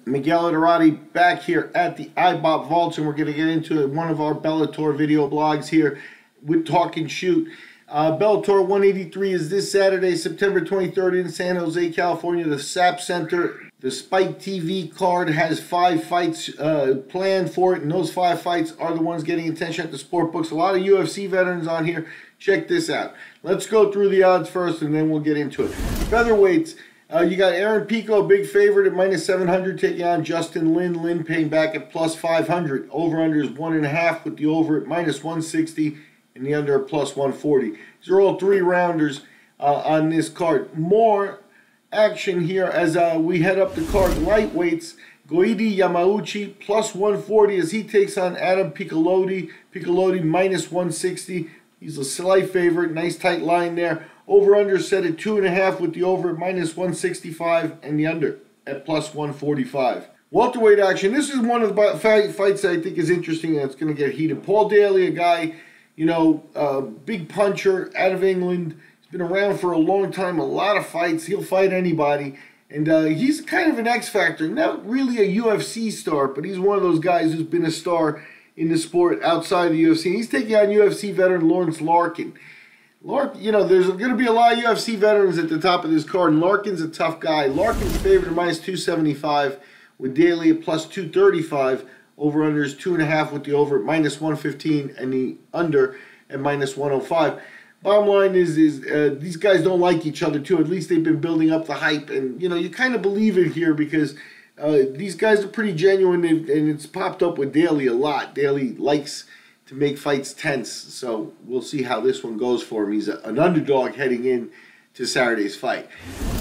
Miguel Adorati back here at the iBot Vaults, and we're going to get into one of our Bellator video blogs here with Talk and Shoot. Bellator 183 is this Saturday, September 23rd in San Jose, California, the SAP Center. The Spike TV card has 5 fights planned for it, and those 5 fights are the ones getting attention at the sport books. A lot of UFC veterans on here. Check this out. Let's go through the odds first, and then we'll get into it. Featherweights. You got Aaron Pico, big favorite at -700, taking on Justin Lin. Lin paying back at +500. Over-under is 1.5 with the over at -160 and the under at +140. These are all 3-rounders on this card. More action here as we head up the card. Lightweights, Goidi Yamauchi +140 as he takes on Adam Piccolotti. Piccolotti -160. He's a slight favorite. Nice tight line there. Over-under set at 2.5 with the over at -165 and the under at +145. Welterweight action. This is one of the fights that I think is interesting and it's going to get heated. Paul Daly, a guy, you know, big puncher out of England. He's been around for a long time, a lot of fights. He'll fight anybody. And he's kind of an X factor. Not really a UFC star, but he's one of those guys who's been a star in the sport outside of the UFC. And he's taking on UFC veteran Lawrence Larkin. You know, there's going to be a lot of UFC veterans at the top of this card, and Larkin's a tough guy. Larkin's favored at -275 with Daly at +235. Over-under is 2.5 with the over at -115 and the under at -105. Bottom line is these guys don't like each other too. At least they've been building up the hype, and you know you kind of believe it here because these guys are pretty genuine, and it's popped up with Daly a lot. Daly likes to make fights tense, so we'll see how this one goes for him. He's an underdog heading in to Saturday's fight.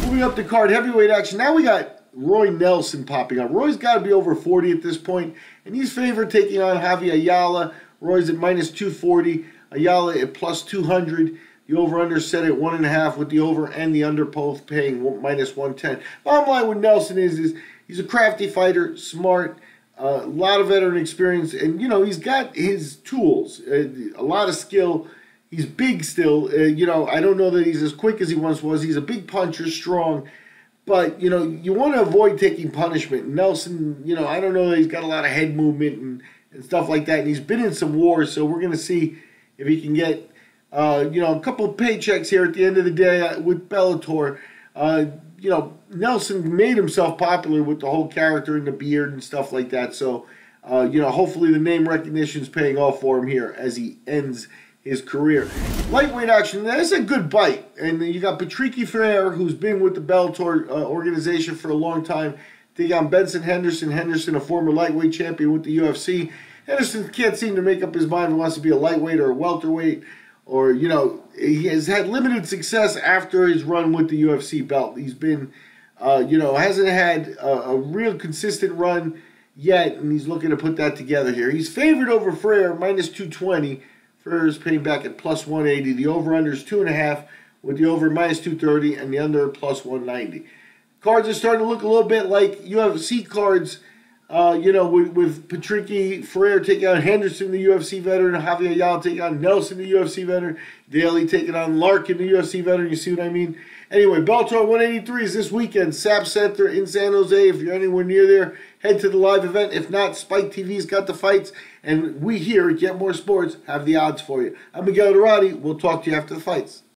Moving up the card, heavyweight action. Now we got Roy Nelson popping up. Roy's got to be over 40 at this point, and he's favored taking on Javi Ayala. Roy's at -240, Ayala at +200. The over-under set at 1.5 with the over and the under both paying -110. Bottom line with Nelson is he's a crafty fighter, smart, a lot of veteran experience, and you know he's got his tools, a lot of skill. He's big still. You know, I don't know that he's as quick as he once was. He's a big puncher, strong, but you know you want to avoid taking punishment. Nelson, you know, I don't know that he's got a lot of head movement and stuff like that, and he's been in some wars, so we're gonna see if he can get you know, a couple of paychecks here at the end of the day with Bellator. You know, Nelson made himself popular with the whole character and the beard and stuff like that. So, you know, hopefully the name recognition is paying off for him here as he ends his career. Lightweight action, that's a good bite. And you got Patricky Ferrer, who's been with the Bellator organization for a long time, taking on Benson Henderson. Henderson, a former lightweight champion with the UFC. Henderson can't seem to make up his mind if he wants to be a lightweight or a welterweight. Or, you know, he has had limited success after his run with the UFC belt. He's been, you know, hasn't had a real consistent run yet, and he's looking to put that together here. He's favored over Ferrer, -220. Ferrer's paying back at +180. The over-under is 2.5 with the over -230 and the under +190. Cards are starting to look a little bit like UFC cards. You know, with Patricky Ferrer taking on Henderson, the UFC veteran, Javier Ayala taking on Nelson, the UFC veteran, Daly taking on Larkin, the UFC veteran. You see what I mean? Anyway, Bellator 183 is this weekend, SAP Center in San Jose. If you're anywhere near there, head to the live event. If not, Spike TV's got the fights, and we here at Get More Sports have the odds for you. I'm Miguel Adorati. We'll talk to you after the fights.